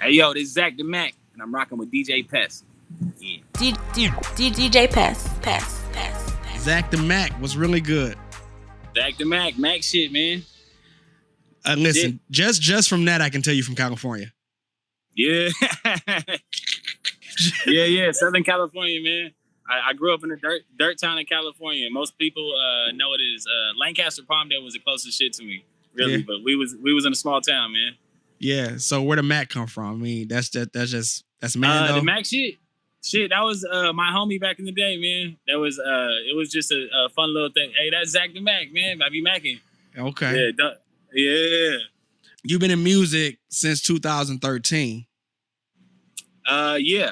Hey, yo, this is ZackThaMack, and I'm rocking with DJ Pest. Yeah. DJ Pest. ZackThaMack was really good. ZackThaMack, Mac shit, man. Listen, just from that, I can tell you from California. Yeah. yeah. Southern California, man. I grew up in a dirt town in California. Most people know it as Lancaster, Palmdale was the closest shit to me, really. Yeah. But we was in a small town, man. Yeah. So where the Mac come from? I mean, that's man. The Mac shit. Shit, that was my homie back in the day, man. That was it was just a fun little thing. Hey, that's ZackThaMack, man. I be macking. Okay. Yeah. You've been in music since 2013. Yeah.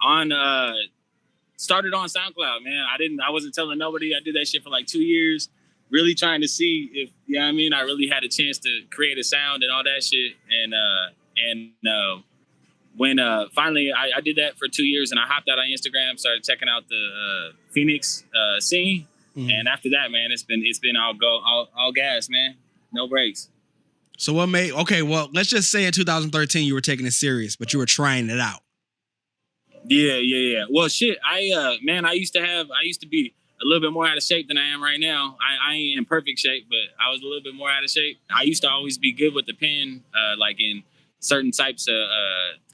On started on SoundCloud, man. I wasn't telling nobody. I did that shit for like 2 years, really trying to see if, you know what I mean, I really had a chance to create a sound and all that shit. And when finally I did that for 2 years, and I hopped out on Instagram, started checking out the Phoenix scene. Mm-hmm. And after that, man, it's been all gas, man. No breaks. So what made, okay, well, let's just say in 2013 you were taking it serious, but you were trying it out. Yeah. Well, shit, I used to be a little bit more out of shape than I am right now. I ain't in perfect shape, but I was a little bit more out of shape. I used to always be good with the pen, like in certain types of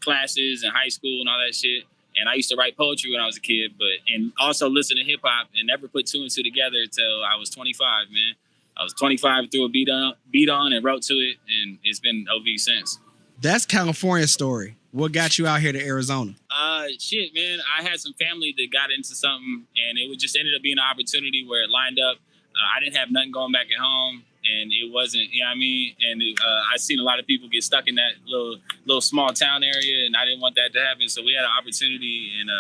classes in high school and all that shit. And I used to write poetry when I was a kid, and also listen to hip hop, and never put two and two together until I was 25, man. I was 25, threw a beat on and wrote to it, and it's been OV since. That's California's story. What got you out here to Arizona? Shit, man. I had some family that got into something, and it just ended up being an opportunity where it lined up. I didn't have nothing going back at home, and it wasn't, you know what I mean? And I seen a lot of people get stuck in that little small town area, and I didn't want that to happen. So we had an opportunity, and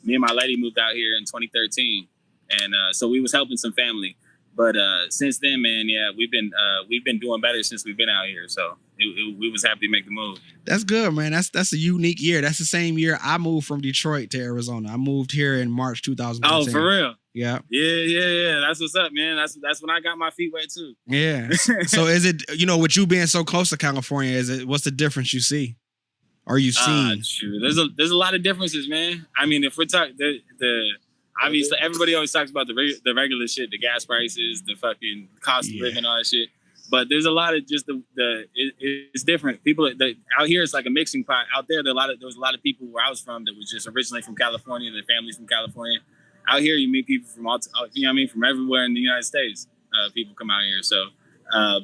me and my lady moved out here in 2013, and so we was helping some family. But since then, man, yeah, we've been doing better since we've been out here. So we was happy to make the move. That's good, man. That's a unique year. That's the same year I moved from Detroit to Arizona. I moved here in March 2013. Oh, for real? Yeah. Yeah. That's what's up, man. That's when I got my feet wet too. Yeah. So is it, with you being so close to California, what's the difference you see? Or you seen? There's a lot of differences, man. I mean, if we're talking obviously, everybody always talks about the regular shit, the gas prices, the fucking cost of living, all that shit. But there's a lot of just it's different. People out here, it's like a mixing pot. Out there, there was a lot of people where I was from that was just originally from California. Their families from California. Out here, you meet people from from everywhere in the United States. People come out here. So,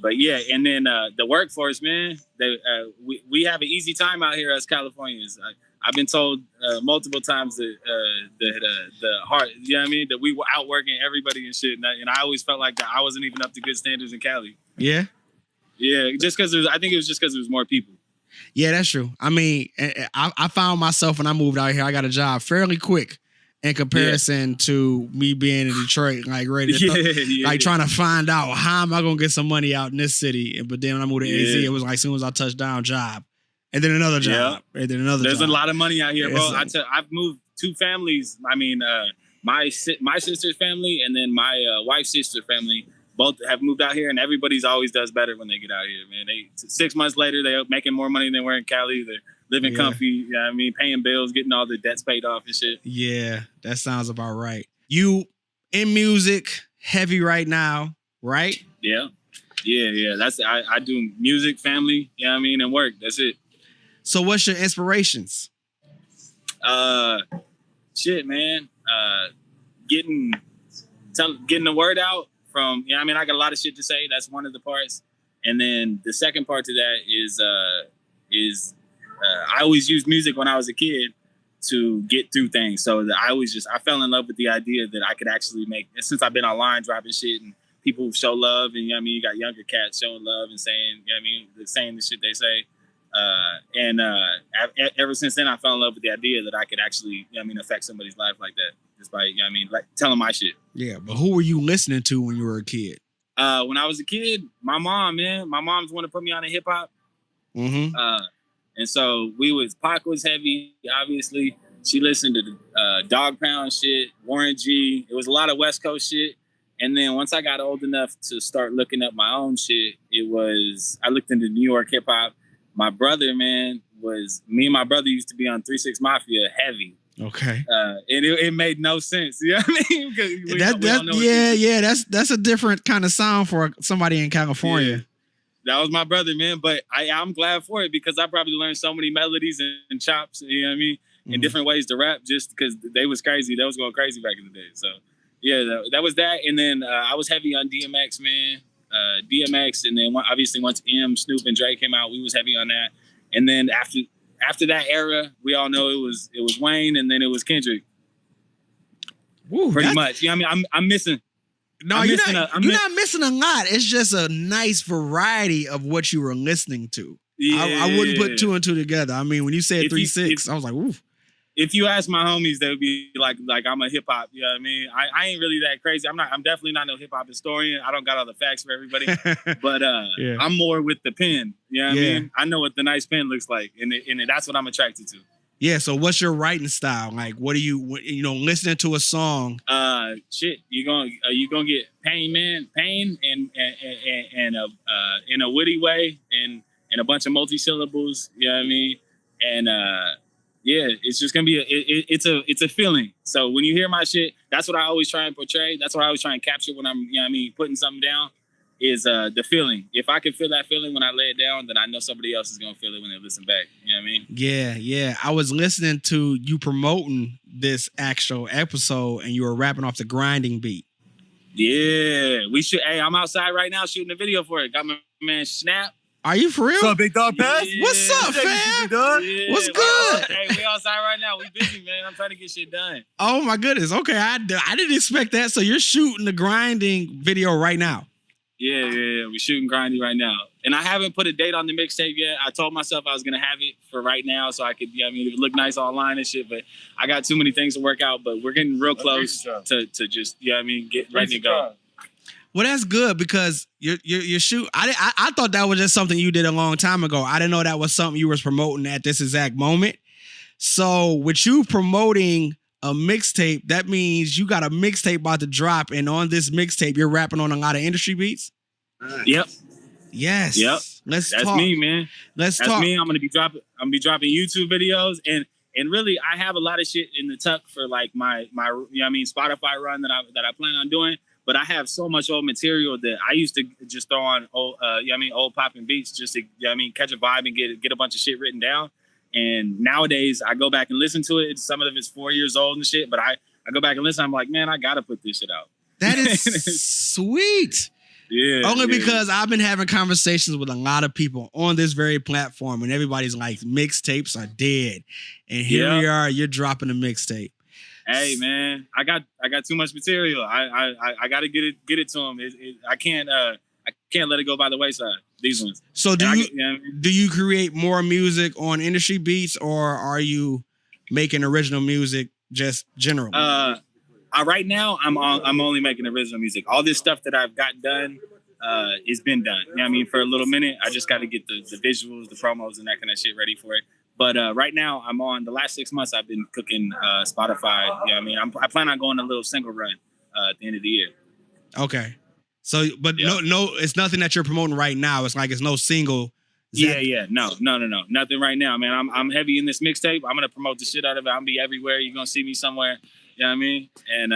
but yeah, and then the workforce, man. We have an easy time out here as Californians. I've been told multiple times that the heart, you know what I mean, that we were outworking everybody and shit, and I always felt like that I wasn't even up to good standards in Cali. Yeah, just because I think it was just because there was more people. Yeah, that's true. I mean, I found myself when I moved out here, I got a job fairly quick in comparison to me being in Detroit, like ready to trying to find out how am I gonna get some money out in this city. But then when I moved to AZ, it was like as soon as I touched down, job. And then another job. Yeah. And then another There's job. A lot of money out here, bro. I've moved two families. I mean, my sister's family and then my wife's sister family both have moved out here, and everybody's always does better when they get out here, man. 6 months later, they're making more money than they were in Cali. They're living comfy, you know what I mean, paying bills, getting all the debts paid off and shit. Yeah, that sounds about right. You in music heavy right now, right? Yeah. That's I do music, family, you know what I mean, and work. That's it. So what's your inspirations? Shit, man. Getting the word out from, I mean, I got a lot of shit to say. That's one of the parts. And then the second part to that is I always used music when I was a kid to get through things. So I fell in love with the idea that I could actually since I've been online dropping shit and people show love, and you know what I mean, you got younger cats showing love and saying, you know what I mean, saying the shit they say. Ever since then, I fell in love with the idea that I could actually, you know what I mean, affect somebody's life like that, just by, you know what I mean, like telling my shit. Yeah, but who were you listening to when you were a kid? When I was a kid, my mom, man. My mom's the one to put me on hip hop. Mm-hmm. And so Pac was heavy, obviously. She listened to Dog Pound shit, Warren G. It was a lot of West Coast shit. And then once I got old enough to start looking up my own shit, I looked into New York hip hop. My brother, man, was me and my brother used to be on 3-6 Mafia heavy. Okay. And it made no sense. You know what I mean? That's a different kind of sound for somebody in California. Yeah. That was my brother, man. But I'm glad for it because I probably learned so many melodies and chops, you know what I mean? And different ways to rap just because they was crazy. They was going crazy back in the day. So, yeah, that was that. And then I was heavy on DMX, man. DMX. And then obviously once Snoop, and Dre came out, we was heavy on that. And then after that era, we all know it was Wayne and then it was Kendrick. Woo, pretty much. You know what I mean? I'm missing. No, you're not missing a lot. It's just a nice variety of what you were listening to. Yeah. I wouldn't put 2 and 2 together. I mean, when you said 3-6, I was like, ooh. If you ask my homies, they would be like I'm a hip hop. You know what I mean? I ain't really that crazy. I'm definitely not no hip hop historian. I don't got all the facts for everybody. But I'm more with the pen. You know what I mean? I know what the nice pen looks like, and that's what I'm attracted to. Yeah. So what's your writing style? Like, what are you listening to a song? Shit. You gonna get pain, man. Pain and in a witty way and a bunch of multi-syllables. You know what I mean? And yeah, it's just gonna be it's a feeling. So when you hear my shit, that's what I always try and portray. That's what I always try and capture when I'm, putting something down, is the feeling. If I can feel that feeling when I lay it down, then I know somebody else is gonna feel it when they listen back. You know what I mean? Yeah. I was listening to you promoting this actual episode, and you were rapping off the grinding beat. Yeah, we should. Hey, I'm outside right now shooting a video for it. Got my man Snap. Are you for real? What's up, big dog Pest? Yeah. What's up, fam? Yeah. What's good? Hey, we outside right now. We busy, man. I'm trying to get shit done. Oh my goodness. Okay, I didn't expect that. So you're shooting the grinding video right now? Yeah. We're shooting grinding right now, and I haven't put a date on the mixtape yet. I told myself I was gonna have it for right now, so I could, it look nice online and shit. But I got too many things to work out. But we're getting real close to just, get ready to go. Well, that's good because you shoot. I thought that was just something you did a long time ago. I didn't know that was something you was promoting at this exact moment. So with you promoting a mixtape, that means you got a mixtape about to drop, and on this mixtape, you're rapping on a lot of industry beats. Yep. Yes. Yep. That's talk. Me, man. That's talk. Me. I'm gonna be dropping YouTube videos, and really, I have a lot of shit in the tuck for like my Spotify run that I plan on doing. But I have so much old material that I used to just throw on old popping beats just to catch a vibe and get a bunch of shit written down. And nowadays I go back and listen to it. Some of it's 4 years old and shit, but I go back and listen. I'm like, man, I gotta put this shit out. That is sweet. Yeah. Only because I've been having conversations with a lot of people on this very platform, and everybody's like, mixtapes are dead. And here we are, you're dropping a mixtape. Hey man, I got too much material. I got to get it to them. I can't let it go by the wayside. These ones. So do you create more music on industry beats, or are you making original music just generally? Right now I'm only making original music. All this stuff that I've got done has been done. You know what I mean? For a little minute, I just got to get the visuals, the promos, and that kind of shit ready for it. But right now, I'm on the last 6 months. I've been cooking Spotify. You know what I mean? I plan on going a little single run at the end of the year. Okay. So, but no, it's nothing that you're promoting right now. It's like it's no single. No, nothing right now, man. I'm heavy in this mixtape. I'm gonna promote the shit out of it. I'm gonna be everywhere. You're gonna see me somewhere. You know what I mean? And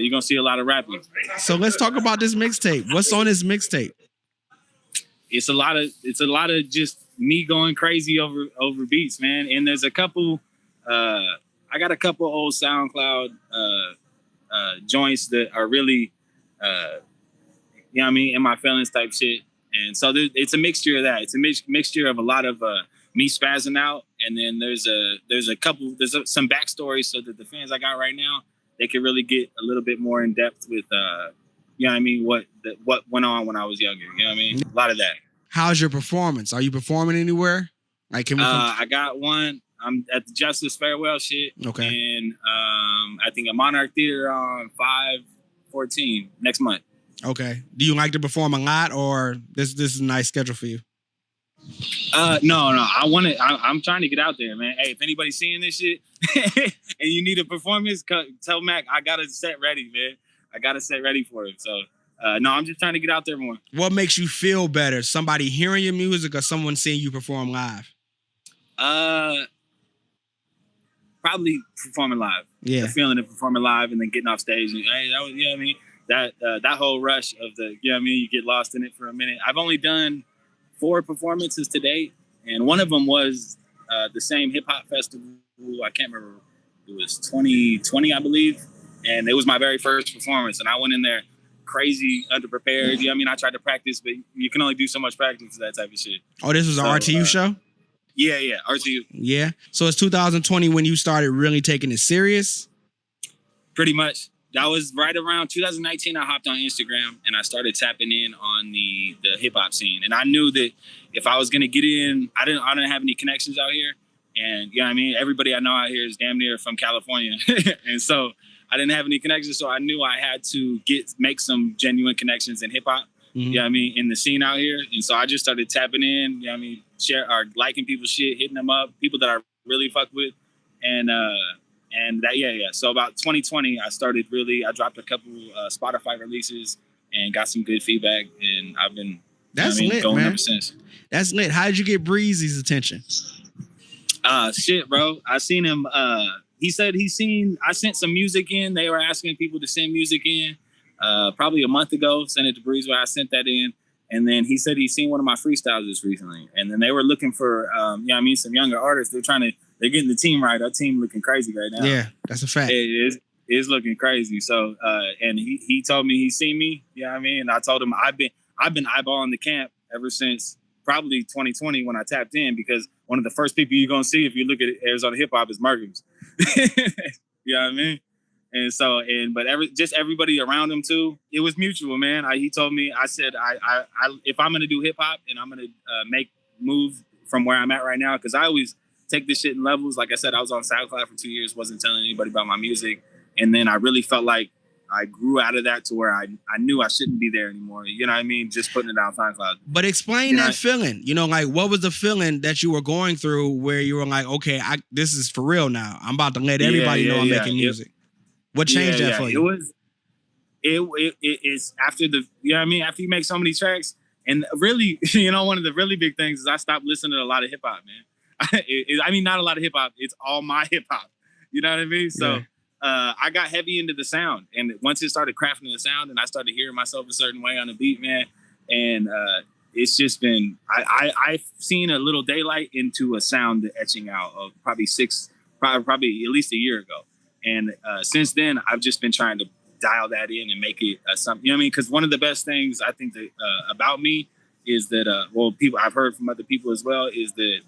you're gonna see a lot of rapping. So let's talk about this mixtape. What's on this mixtape? It's a lot of just me going crazy over beats, man. And there's a couple. I got a couple old SoundCloud joints that are really, you know what I mean, in my feelings type shit. And so it's a mixture of that. It's a mixture of a lot of me spazzing out, and then there's some backstory so that the fans I got right now, they can really get a little bit more in depth with you know what I mean, what went on when I was younger. You know what I mean? A lot of that. How's your performance? Are you performing anywhere? Like, can we I got one. I'm at the Justice Farewell shit. Okay. And I think at Monarch Theater on 5/14 next month. Okay. Do you like to perform a lot, or this is a nice schedule for you? No. I'm trying to get out there, man. Hey, if anybody's seeing this shit and you need a performance, tell Mac I got a set ready, man. I got a set ready for it. So no, I'm just trying to get out there more. What makes you feel better? Somebody hearing your music or someone seeing you perform live? Probably performing live. Yeah. The feeling of performing live and then getting off stage. And, hey, that was, you know what I mean? That whole rush of the, you know what I mean? You get lost in it for a minute. I've only done 4 performances to date. And one of them was the same hip hop festival. I can't remember. It was 2020, I believe. And it was my very first performance. And I went in there crazy, underprepared. You know what I mean? I tried to practice, but you can only do so much practice for that type of shit. Oh, this was an RTU show? Yeah, RTU. Yeah. So it's 2020 when you started really taking it serious? Pretty much. That was right around 2019. I hopped on Instagram and I started tapping in on the hip hop scene. And I knew that if I was gonna get in, I didn't have any connections out here. And you know what I mean? Everybody I know out here is damn near from California. And so I didn't have any connections. So I knew I had to make some genuine connections in hip hop. Mm-hmm. You know what I mean? In the scene out here. And so I just started tapping in, you know what I mean, liking people's shit, hitting them up, people that I really fuck with. And that, yeah. So about 2020, I dropped a couple Spotify releases and got some good feedback. And I've been lit, going man. ever since. That's lit. How did you get Breezy's attention? Shit, bro. I seen him. He said I sent some music in. They were asking people to send music in. Probably a month ago, sent it to Breeze where I sent that in. And then he said he's seen one of my freestyles just recently. And then they were looking for, you know what I mean, some younger artists. They're getting the team right. Our team looking crazy right now. Yeah, that's a fact. It is looking crazy. So, and he told me he's seen me. You know what I mean? And I told him I've been eyeballing the camp ever since probably 2020 when I tapped in, because one of the first people you're going to see if you look at Arizona hip hop is Merkins. You know what I mean? And so, but everybody around him too, it was mutual, man. He told me, I said, I if I'm going to do hip hop and I'm going to move from where I'm at right now, because I always take this shit in levels. Like I said, I was on SoundCloud for 2 years, wasn't telling anybody about my music. And then I really felt like I grew out of that to where I knew I shouldn't be there anymore. You know what I mean? Just putting it on SoundCloud. But explain that feeling. You know, like what was the feeling that you were going through where you were like, okay, this is for real now. I'm about to let everybody know I'm making music. What changed that for you? It's after you know what I mean? After you make so many tracks, and really, you know, one of the really big things is I stopped listening to a lot of hip hop, man. I mean, not a lot of hip hop. It's all my hip hop. You know what I mean? So I got heavy into the sound, and once it started crafting the sound, and I started hearing myself a certain way on a beat, man, and it's just been I've seen a little daylight into a sound etching out of probably at least a year ago. And since then, I've just been trying to dial that in and make it something. You know what I mean? Because one of the best things I think that about me is that, people I've heard from other people as well, is that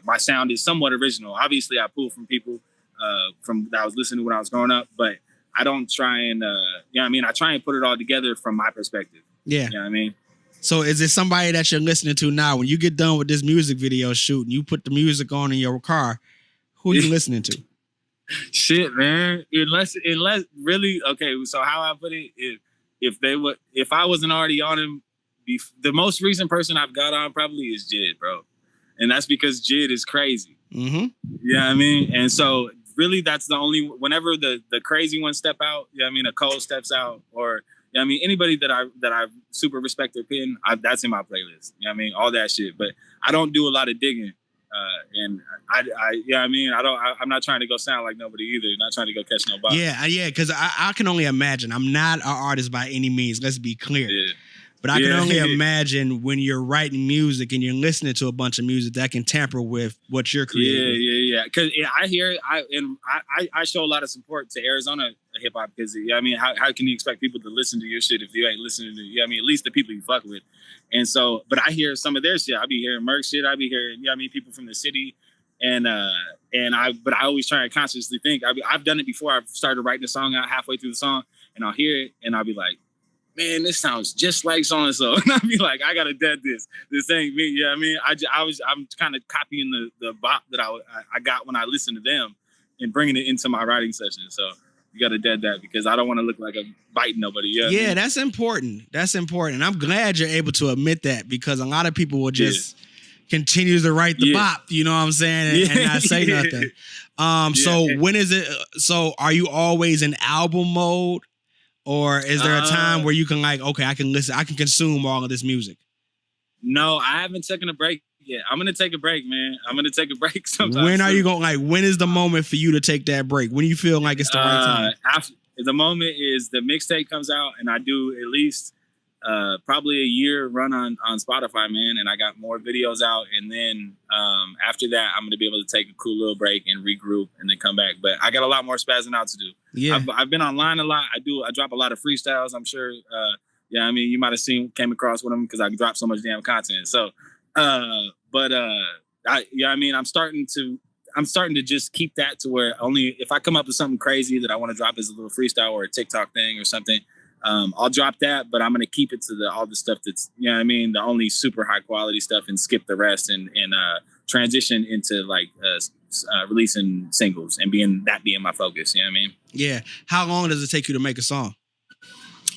my sound is somewhat original. Obviously, I pull from people from that I was listening to when I was growing up, but I don't try and, you know what I mean? I try and put it all together from my perspective. Yeah. You know what I mean? So is it somebody that you're listening to now? When you get done with this music video shoot and you put the music on in your car, who are you listening to? Shit, man. Unless really, okay. So how I put it is, if I wasn't already on him, the most recent person I've got on probably is Jid, bro, and that's because Jid is crazy. Mm-hmm. You know what I mean? And so really, that's the only. Whenever the crazy ones step out, you know what I mean, a Cole steps out, or you know what I mean, anybody that I super respect their pen, that's in my playlist. You know what I mean, all that shit. But I don't do a lot of digging. And yeah, I mean, I'm not trying to go sound like nobody either. Not trying to go catch nobody. Yeah, because I can only imagine. I'm not an artist by any means. Let's be clear. Yeah. But I can only imagine when you're writing music and you're listening to a bunch of music that can tamper with what you're creating. Yeah. Because I hear I show a lot of support to Arizona hip hop, because I mean, how can you expect people to listen to your shit if you ain't listening to? I mean, at least the people you fuck with. And so, but I hear some of their shit. I be hearing Merc shit. I be hearing, you know what I mean, people from the city. But I always try to consciously think. I've done it before. I've started writing a song out halfway through the song, and I'll hear it, and I'll be like, man, this sounds just like so and so. And I'll be like, I gotta dead this. This ain't me. You know what I mean? I'm kind of copying the bop that I got when I listened to them and bringing it into my writing session. So you got to dead that, because I don't want to look like I'm biting nobody. You know what I mean? That's important. That's important. I'm glad you're able to admit that, because a lot of people will just continue to write the bop, you know what I'm saying, and not say nothing. So when is it? So are you always in album mode, or is there a time where you can like, okay, I can listen, I can consume all of this music? No, I haven't taken a break I'm gonna take a break, man. I'm gonna take a break sometime. When are you going? When is the moment for you to take that break? When you feel like it's the right time? After the moment is the mixtape comes out, and I do at least probably a year run on Spotify, man. And I got more videos out, and then after that, I'm gonna be able to take a cool little break and regroup, and then come back. But I got a lot more spazzing out to do. Yeah, I've been online a lot. I drop a lot of freestyles. I'm sure. You might have came across with them because I drop so much damn content. So, I'm starting to just keep that to where only if I come up with something crazy that I want to drop as a little freestyle or a TikTok thing or something, I'll drop that. But I'm going to keep it to all the stuff that's, the only super high quality stuff, and skip the rest and transition into like releasing singles and being my focus. You know what I mean? Yeah. How long does it take you to make a song?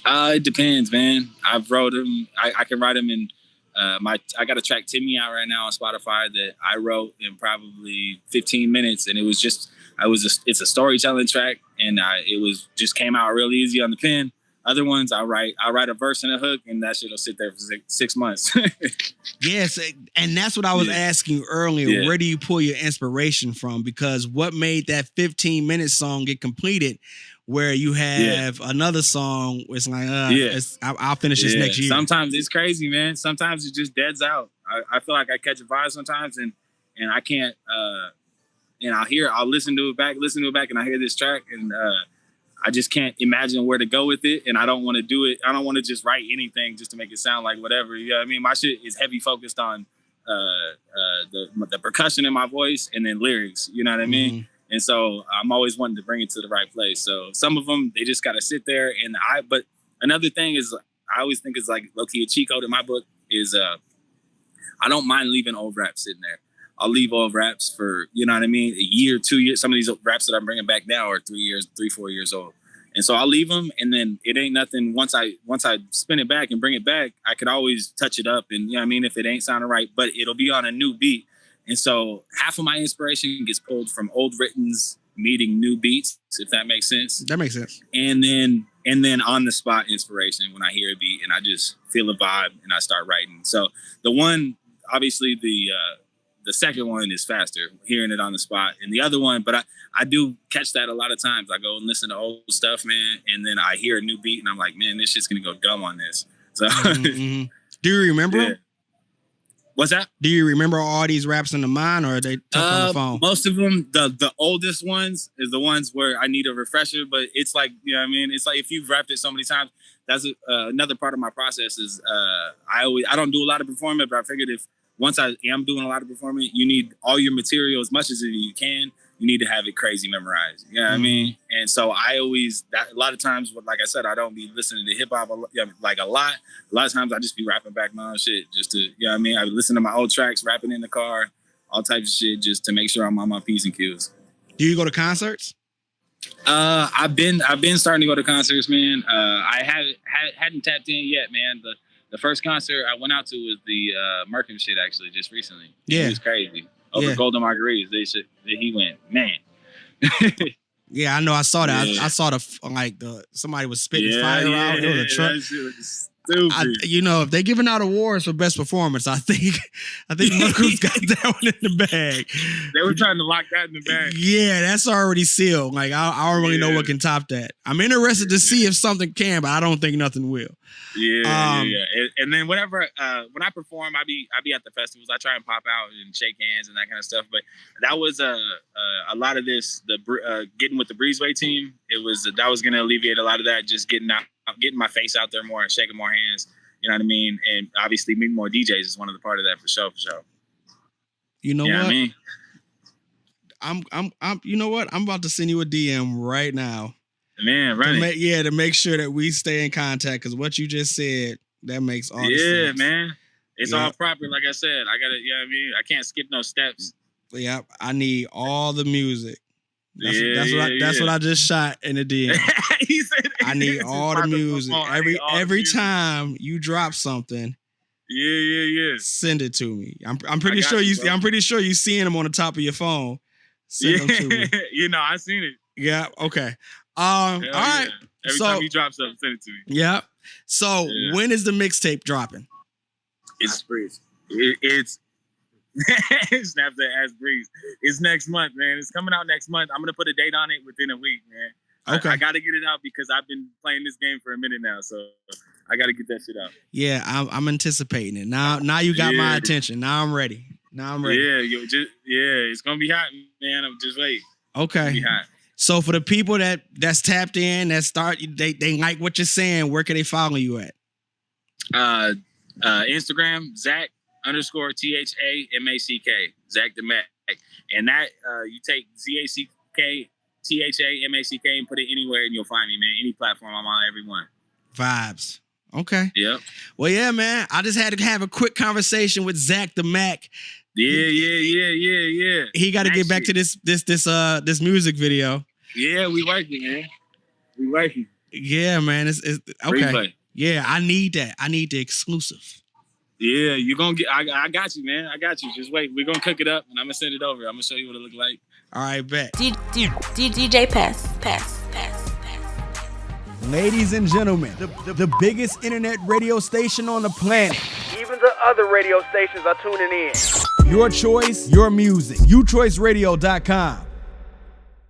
It depends, man. I've wrote them. I can write them in I got a track Timmy out right now on Spotify that I wrote in probably 15 minutes, and it's a storytelling track, and it just came out real easy on the pen. Other ones I write a verse and a hook, and that shit'll sit there for 6 months. Yes, and that's what I was asking you earlier. Yeah. Where do you pull your inspiration from? Because what made that 15-minute song get completed, where you have another song, it's like, I'll finish this next year. Sometimes it's crazy, man. Sometimes it just deads out. I feel like I catch a vibe sometimes, and I can't. And I'll listen to it back, and I hear this track, and I just can't imagine where to go with it, and I don't want to do it. I don't want to just write anything just to make it sound like whatever. You know what I mean? My shit is heavy focused on the percussion in my voice and then lyrics. You know what I mean? Mm-hmm. And so I'm always wanting to bring it to the right place. So some of them, they just got to sit there. But another thing is, I always think is like low-key a cheat code in my book is I don't mind leaving old raps sitting there. I'll leave old raps for, you know what I mean, a year, 2 years. Some of these raps that I'm bringing back now are 3, 4 years old. And so I'll leave them, and then it ain't nothing. Once I spin it back and bring it back, I could always touch it up. And, you know what I mean, if it ain't sounding right, but it'll be on a new beat. And so half of my inspiration gets pulled from old writtens meeting new beats, if that makes sense. That makes sense. And then on the spot inspiration when I hear a beat and I just feel a vibe and I start writing. So the one, obviously the second one is faster, hearing it on the spot. And the other one, but I do catch that a lot of times. I go and listen to old stuff, man, and then I hear a new beat and I'm like, man, this shit's gonna go dumb on this. So mm-hmm. Do you remember? Yeah. What's that? Do you remember all these raps in the mind, or are they tucked on the phone? Most of them, the oldest ones is the ones where I need a refresher, but it's like, you know what I mean? It's like if you've rapped it so many times, that's another part of my process is I don't do a lot of performing, but I figured if once I am doing a lot of performing, you need all your material as much as you can. You need to have it crazy memorized. You know what I mean? And so a lot of times, like I said, I don't be listening to hip hop like a lot. A lot of times I just be rapping back my own shit just to, you know what I mean? I listen to my old tracks, rapping in the car, all types of shit just to make sure I'm on my P's and Q's. Do you go to concerts? I've been starting to go to concerts, man. I hadn't tapped in yet, man. The first concert I went out to was the Merkin shit actually just recently. Yeah. It was crazy. Over Golden Margaritas, he went, man. Yeah, I know. I saw that. Yeah. I saw somebody was spitting fire out. It was a truck. That shit was stupid. If they're giving out awards for best performance, I think Merkin's got that one in the bag. They were trying to lock that in the bag. Yeah, that's already sealed. Like I don't really know what can top that. I'm interested to see if something can, but I don't think nothing will. Yeah. And then whenever when I perform, I be at the festivals. I try and pop out and shake hands and that kind of stuff. But that was a lot of this. Getting with the Breezeway team, that was going to alleviate a lot of that. Just getting my face out there more and shaking more hands. You know what I mean? And obviously meeting more DJs is one of the part of that for sure. You know what? I mean? I'm. You know what? I'm about to send you a DM right now. Man, right? To make sure that we stay in contact, because what you just said, that makes all the sense. Yeah, man. It's all proper. Like I said, I gotta. You know what I mean? I can't skip no steps. Yeah, I need all the music. That's what I just shot in the DM. He said, I need all the music. Every time you drop something. Yeah. Send it to me. I'm pretty sure I'm pretty sure you seeing them on the top of your phone. Send them to me. I seen it. Yeah. Okay. All right. Every time you drop something, send it to me. Yeah. So when is the mixtape dropping? It's Snap that ass breeze. It's next month, man. It's coming out next month. I'm gonna put a date on it within a week, man. Okay. I got to get it out because I've been playing this game for a minute now, so I got to get that shit out. Yeah, I'm anticipating it. Now you got my attention. Now I'm ready. Yeah, it's gonna be hot, man. I'm just wait. Okay. It's gonna be hot. So for the people that's tapped in, they like what you're saying, where can they follow you at? Instagram, Zack_THAMACK, ZackThaMack. And that you take ZackThaMack and put it anywhere and you'll find me, man. Any platform, I'm on everyone. Vibes. Okay. Yep. Well, yeah, man. I just had to have a quick conversation with ZackThaMack. Yeah. He got to get back to this music video. Yeah, we working, man. We working. Yeah, man. It's okay. Replay. Yeah, I need that. I need the exclusive. Yeah, you're gonna get. I got you, man. I got you. Just wait. We're gonna cook it up, and I'm gonna send it over. I'm gonna show you what it look like. All right, bet. DJ Pest. Ladies and gentlemen, the biggest internet radio station on the planet. Even the other radio stations are tuning in. Your choice, your music. YouChoiceRadio.com.